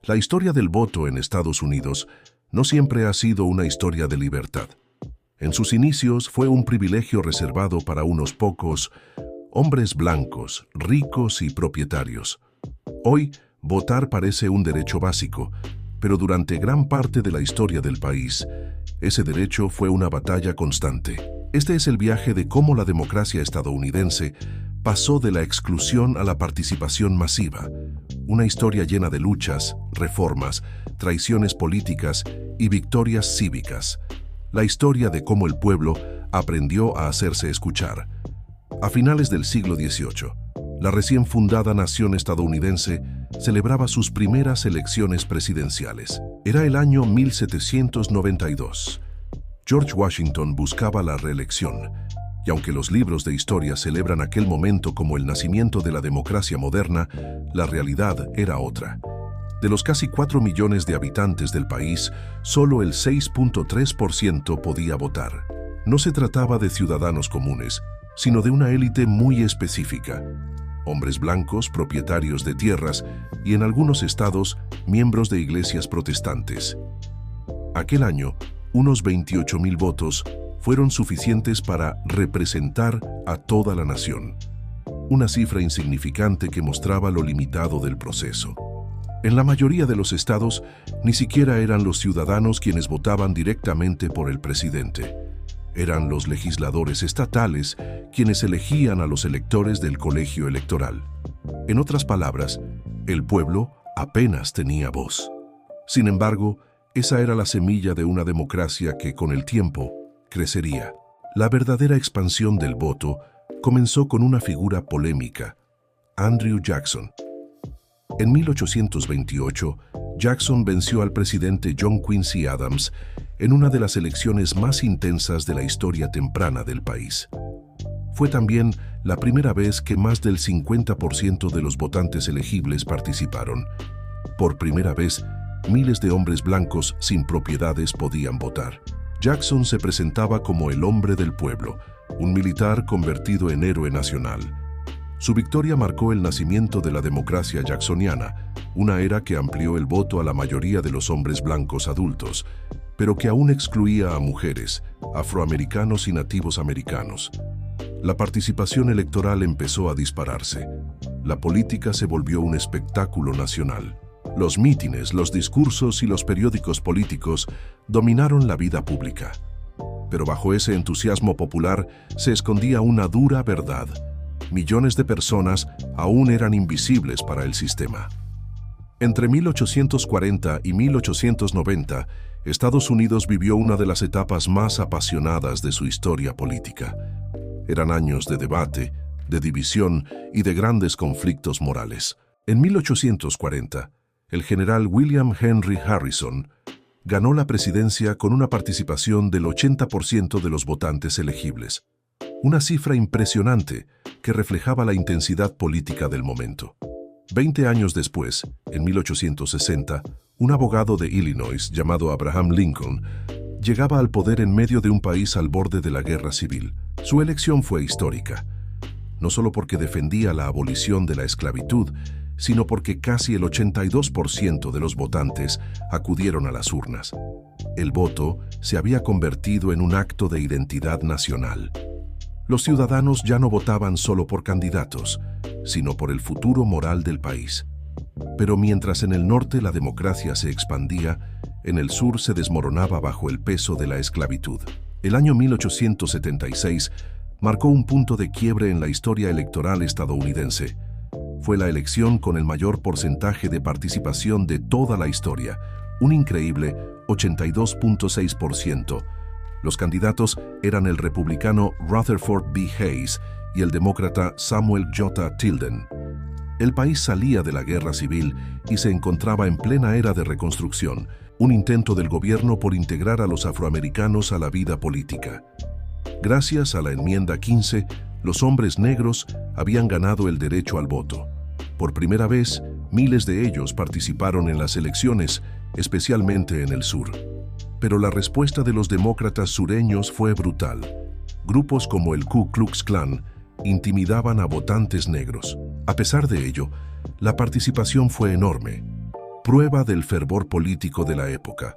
La historia del voto en Estados Unidos no siempre ha sido una historia de libertad. En sus inicios fue un privilegio reservado para unos pocos hombres blancos, ricos y propietarios. Hoy, votar parece un derecho básico, pero durante gran parte de la historia del país, ese derecho fue una batalla constante. Este es el viaje de cómo la democracia estadounidense pasó de la exclusión a la participación masiva. Una historia llena de luchas, reformas, traiciones políticas y victorias cívicas. La historia de cómo el pueblo aprendió a hacerse escuchar. A finales del siglo XVIII, la recién fundada nación estadounidense celebraba sus primeras elecciones presidenciales. Era el año 1792. George Washington buscaba la reelección, y aunque los libros de historia celebran aquel momento como el nacimiento de la democracia moderna, la realidad era otra. De los casi 4 millones de habitantes del país, solo el 6.3% podía votar. No se trataba de ciudadanos comunes, sino de una élite muy específica. Hombres blancos, propietarios de tierras y, en algunos estados, miembros de iglesias protestantes. Aquel año, unos 28,000 votos fueron suficientes para representar a toda la nación. Una cifra insignificante que mostraba lo limitado del proceso. En la mayoría de los estados, ni siquiera eran los ciudadanos quienes votaban directamente por el presidente. Eran los legisladores estatales quienes elegían a los electores del colegio electoral. En otras palabras, el pueblo apenas tenía voz. Sin embargo, esa era la semilla de una democracia que, con el tiempo, crecería. La verdadera expansión del voto comenzó con una figura polémica, Andrew Jackson. En 1828, Jackson venció al presidente John Quincy Adams en una de las elecciones más intensas de la historia temprana del país. Fue también la primera vez que más del 50% de los votantes elegibles participaron. Por primera vez, miles de hombres blancos sin propiedades podían votar. Jackson se presentaba como el hombre del pueblo, un militar convertido en héroe nacional. Su victoria marcó el nacimiento de la democracia jacksoniana, una era que amplió el voto a la mayoría de los hombres blancos adultos, pero que aún excluía a mujeres, afroamericanos y nativos americanos. La participación electoral empezó a dispararse. La política se volvió un espectáculo nacional. Los mítines, los discursos y los periódicos políticos dominaron la vida pública. Pero bajo ese entusiasmo popular se escondía una dura verdad. Millones de personas aún eran invisibles para el sistema. Entre 1840 y 1890, Estados Unidos vivió una de las etapas más apasionadas de su historia política. Eran años de debate, de división y de grandes conflictos morales. En 1840, el general William Henry Harrison ganó la presidencia con una participación del 80% de los votantes elegibles. Una cifra impresionante que reflejaba la intensidad política del momento. 20 años después, en 1860, un abogado de Illinois llamado Abraham Lincoln llegaba al poder en medio de un país al borde de la guerra civil. Su elección fue histórica, no solo porque defendía la abolición de la esclavitud, sino porque casi el 82% de los votantes acudieron a las urnas. El voto se había convertido en un acto de identidad nacional. Los ciudadanos ya no votaban solo por candidatos, sino por el futuro moral del país. Pero mientras en el norte la democracia se expandía, en el sur se desmoronaba bajo el peso de la esclavitud. El año 1876 marcó un punto de quiebre en la historia electoral estadounidense. Fue la elección con el mayor porcentaje de participación de toda la historia, un increíble 82.6%. Los candidatos eran el republicano Rutherford B. Hayes y el demócrata Samuel J. Tilden. El país salía de la guerra civil y se encontraba en plena era de reconstrucción, un intento del gobierno por integrar a los afroamericanos a la vida política. Gracias a la enmienda 15, los hombres negros habían ganado el derecho al voto. Por primera vez, miles de ellos participaron en las elecciones, especialmente en el sur. Pero la respuesta de los demócratas sureños fue brutal. Grupos como el Ku Klux Klan intimidaban a votantes negros. A pesar de ello, la participación fue enorme. prueba del fervor político de la época.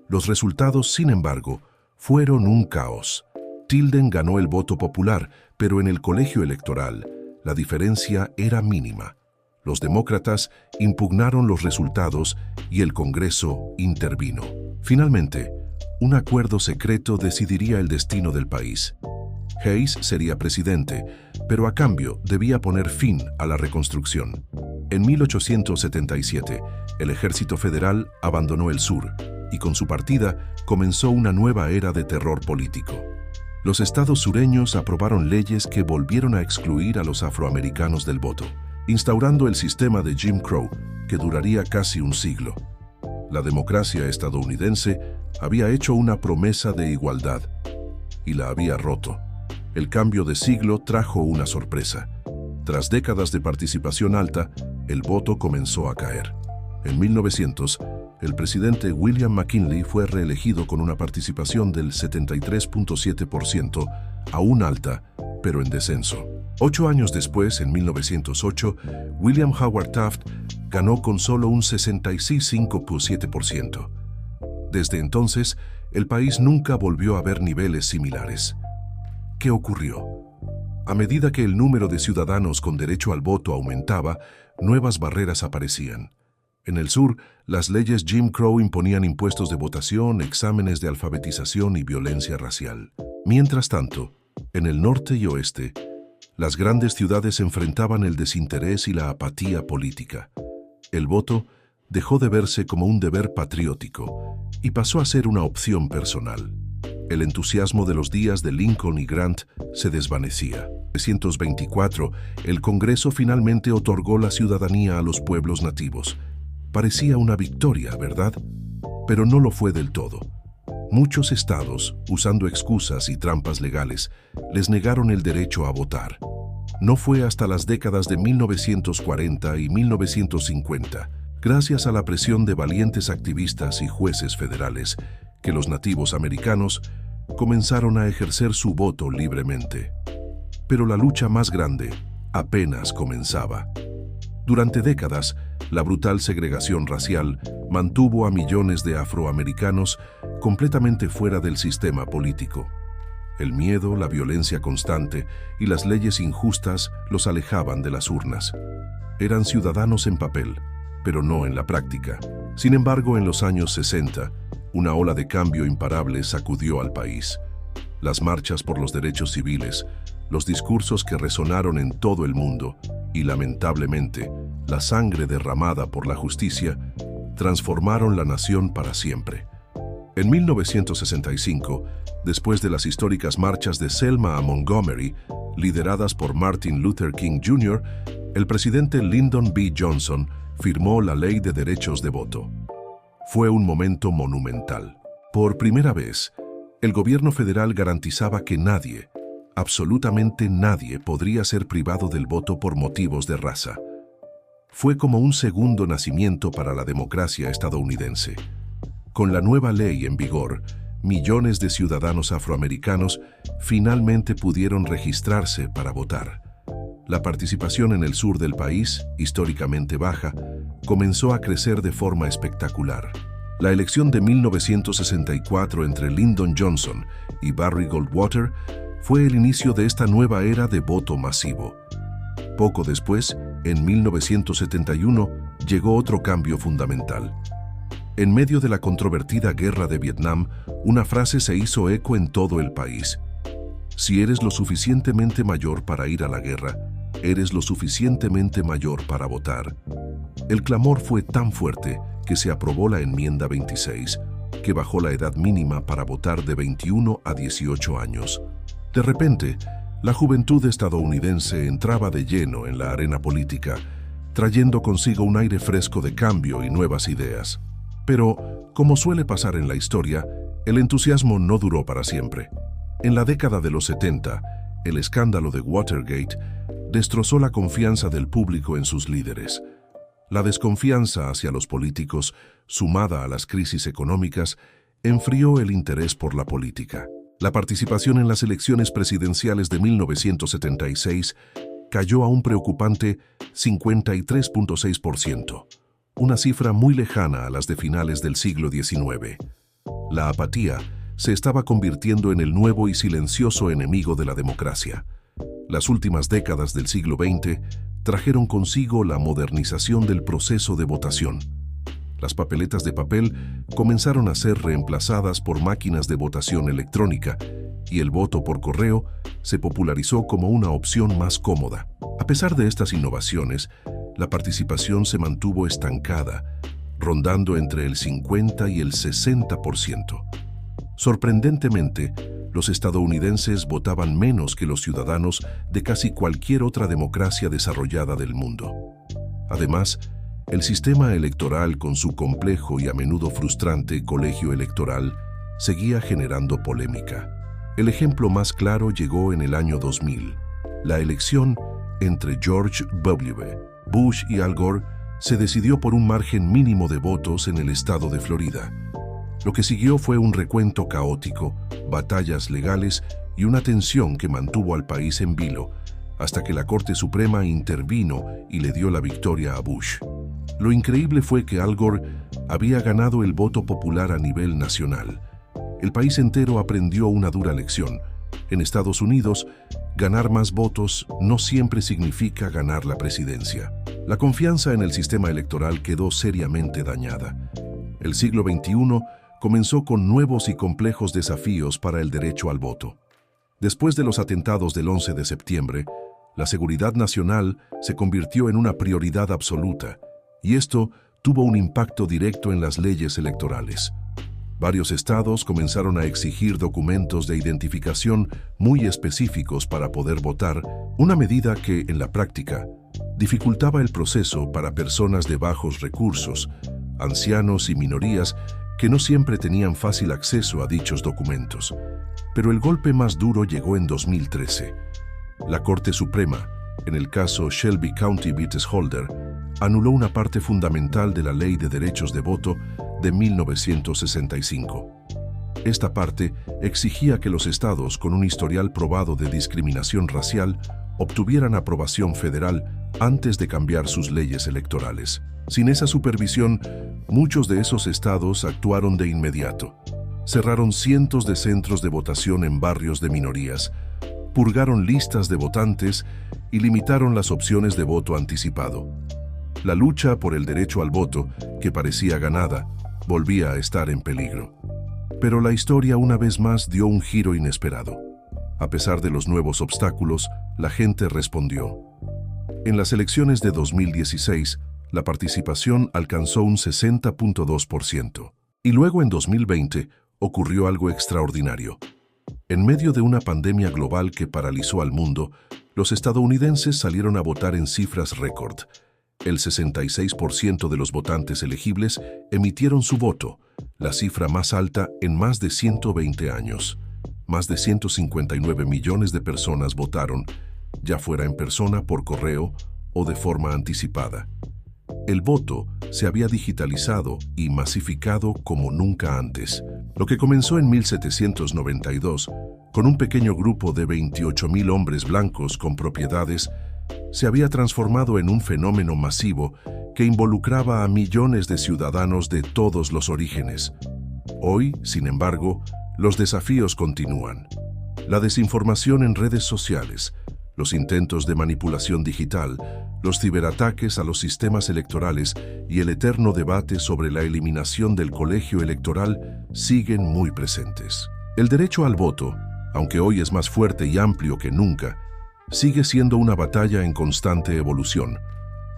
Los resultados, sin embargo, fueron un caos. Tilden ganó el voto popular, pero en el colegio electoral, la diferencia era mínima. Los demócratas impugnaron los resultados y el Congreso intervino. Finalmente, un acuerdo secreto decidiría el destino del país. Hayes sería presidente, pero a cambio debía poner fin a la reconstrucción. En 1877, el ejército federal abandonó el sur y con su partida comenzó una nueva era de terror político. Los estados sureños aprobaron leyes que volvieron a excluir a los afroamericanos del voto, instaurando el sistema de Jim Crow, que duraría casi un siglo. La democracia estadounidense había hecho una promesa de igualdad y la había roto. El cambio de siglo trajo una sorpresa. Tras décadas de participación alta, el voto comenzó a caer. En 1900, el presidente William McKinley fue reelegido con una participación del 73.7%, aún alta, pero en descenso. 8 años después, en 1908, William Howard Taft ganó con solo un 65.7%. Desde entonces, el país nunca volvió a ver niveles similares. ¿Qué ocurrió? A medida que el número de ciudadanos con derecho al voto aumentaba, nuevas barreras aparecían. En el sur, las leyes Jim Crow imponían impuestos de votación, exámenes de alfabetización y violencia racial. Mientras tanto, en el norte y oeste, las grandes ciudades enfrentaban el desinterés y la apatía política. El voto dejó de verse como un deber patriótico y pasó a ser una opción personal. El entusiasmo de los días de Lincoln y Grant se desvanecía. En 1924, el Congreso finalmente otorgó la ciudadanía a los pueblos nativos. Parecía una victoria, ¿verdad? Pero no lo fue del todo. Muchos estados, usando excusas y trampas legales, les negaron el derecho a votar. No fue hasta las décadas de 1940 y 1950, gracias a la presión de valientes activistas y jueces federales, que los nativos americanos comenzaron a ejercer su voto libremente. Pero la lucha más grande apenas comenzaba. Durante décadas, la brutal segregación racial mantuvo a millones de afroamericanos completamente fuera del sistema político. El miedo, la violencia constante y las leyes injustas los alejaban de las urnas. Eran ciudadanos en papel, pero no en la práctica. Sin embargo, en los años 60, una ola de cambio imparable sacudió al país. Las marchas por los derechos civiles, los discursos que resonaron en todo el mundo y, lamentablemente, la sangre derramada por la justicia transformaron la nación para siempre. En 1965, después de las históricas marchas de Selma a Montgomery, lideradas por Martin Luther King Jr., el presidente Lyndon B. Johnson firmó la Ley de Derechos de Voto. Fue un momento monumental. Por primera vez, el gobierno federal garantizaba que nadie, absolutamente nadie, podría ser privado del voto por motivos de raza. Fue como un segundo nacimiento para la democracia estadounidense. Con la nueva ley en vigor, millones de ciudadanos afroamericanos finalmente pudieron registrarse para votar. La participación en el sur del país, históricamente baja, comenzó a crecer de forma espectacular. La elección de 1964 entre Lyndon Johnson y Barry Goldwater fue el inicio de esta nueva era de voto masivo. Poco después, en 1971, llegó otro cambio fundamental. En medio de la controvertida guerra de Vietnam, una frase se hizo eco en todo el país. Si eres lo suficientemente mayor para ir a la guerra, eres lo suficientemente mayor para votar. El clamor fue tan fuerte que se aprobó la enmienda 26, que bajó la edad mínima para votar de 21 a 18 años. De repente, la juventud estadounidense entraba de lleno en la arena política, trayendo consigo un aire fresco de cambio y nuevas ideas. Pero, como suele pasar en la historia, el entusiasmo no duró para siempre. En la década de los 70, el escándalo de Watergate destrozó la confianza del público en sus líderes. La desconfianza hacia los políticos, sumada a las crisis económicas, enfrió el interés por la política. La participación en las elecciones presidenciales de 1976 cayó a un preocupante 53.6%. una cifra muy lejana a las de finales del siglo XIX. La apatía se estaba convirtiendo en el nuevo y silencioso enemigo de la democracia. Las últimas décadas del siglo XX trajeron consigo la modernización del proceso de votación. Las papeletas de papel comenzaron a ser reemplazadas por máquinas de votación electrónica y el voto por correo se popularizó como una opción más cómoda. A pesar de estas innovaciones, la participación se mantuvo estancada, rondando entre el 50 y el 60%. Sorprendentemente, los estadounidenses votaban menos que los ciudadanos de casi cualquier otra democracia desarrollada del mundo. Además, el sistema electoral, con su complejo y a menudo frustrante colegio electoral, seguía generando polémica. El ejemplo más claro llegó en el año 2000. La elección entre George W. Bush y Al Gore se decidió por un margen mínimo de votos en el estado de Florida. Lo que siguió fue un recuento caótico, batallas legales y una tensión que mantuvo al país en vilo, hasta que la Corte Suprema intervino y le dio la victoria a Bush. Lo increíble fue que Al Gore había ganado el voto popular a nivel nacional. El país entero aprendió una dura lección. En Estados Unidos, ganar más votos no siempre significa ganar la presidencia. La confianza en el sistema electoral quedó seriamente dañada. El siglo XXI comenzó con nuevos y complejos desafíos para el derecho al voto. Después de los atentados del 11 de septiembre, la seguridad nacional se convirtió en una prioridad absoluta, y esto tuvo un impacto directo en las leyes electorales. Varios estados comenzaron a exigir documentos de identificación muy específicos para poder votar, una medida que, en la práctica, dificultaba el proceso para personas de bajos recursos, ancianos y minorías que no siempre tenían fácil acceso a dichos documentos. Pero el golpe más duro llegó en 2013. La Corte Suprema, en el caso Shelby County vs. Holder, anuló una parte fundamental de la Ley de Derechos de Voto de 1965. Esta parte exigía que los estados con un historial probado de discriminación racial obtuvieran aprobación federal antes de cambiar sus leyes electorales. Sin esa supervisión, muchos de esos estados actuaron de inmediato. Cerraron cientos de centros de votación en barrios de minorías, purgaron listas de votantes y limitaron las opciones de voto anticipado. La lucha por el derecho al voto, que parecía ganada, volvía a estar en peligro. Pero la historia una vez más dio un giro inesperado. A pesar de los nuevos obstáculos, la gente respondió. En las elecciones de 2016, la participación alcanzó un 60.2%. Y luego en 2020 ocurrió algo extraordinario. En medio de una pandemia global que paralizó al mundo, los estadounidenses salieron a votar en cifras récord. El 66% de los votantes elegibles emitieron su voto, la cifra más alta en más de 120 años. Más de 159 millones de personas votaron, ya fuera en persona, por correo o de forma anticipada. El voto se había digitalizado y masificado como nunca antes. Lo que comenzó en 1792, con un pequeño grupo de 28,000 hombres blancos con propiedades, se había transformado en un fenómeno masivo que involucraba a millones de ciudadanos de todos los orígenes. Hoy, sin embargo, los desafíos continúan. La desinformación en redes sociales, los intentos de manipulación digital, los ciberataques a los sistemas electorales y el eterno debate sobre la eliminación del colegio electoral siguen muy presentes. El derecho al voto, aunque hoy es más fuerte y amplio que nunca, sigue siendo una batalla en constante evolución.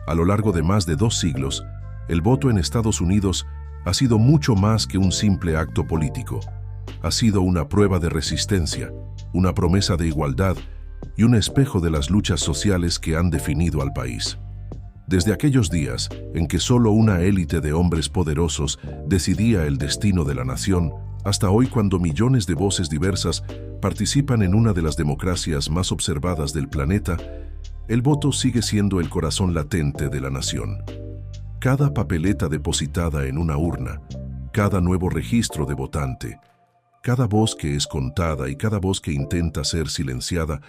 A lo largo de más de 2 siglos, el voto en Estados Unidos ha sido mucho más que un simple acto político. Ha sido una prueba de resistencia, una promesa de igualdad y un espejo de las luchas sociales que han definido al país. Desde aquellos días en que solo una élite de hombres poderosos decidía el destino de la nación, hasta hoy cuando millones de voces diversas participan en una de las democracias más observadas del planeta, el voto sigue siendo el corazón latente de la nación. Cada papeleta depositada en una urna, cada nuevo registro de votante, cada voz que es contada y cada voz que intenta ser silenciada,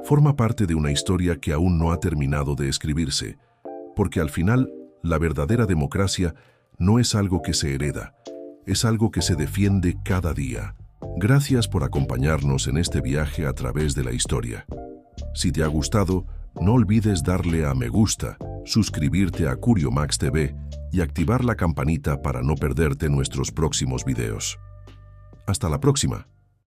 forma parte de una historia que aún no ha terminado de escribirse, porque al final La verdadera democracia no es algo que se hereda, es algo que se defiende cada día. Gracias por acompañarnos en este viaje a través de la historia. Si te ha gustado, no olvides darle a me gusta, suscribirte a CurioMax TV y activar la campanita para no perderte nuestros próximos videos. Hasta la próxima.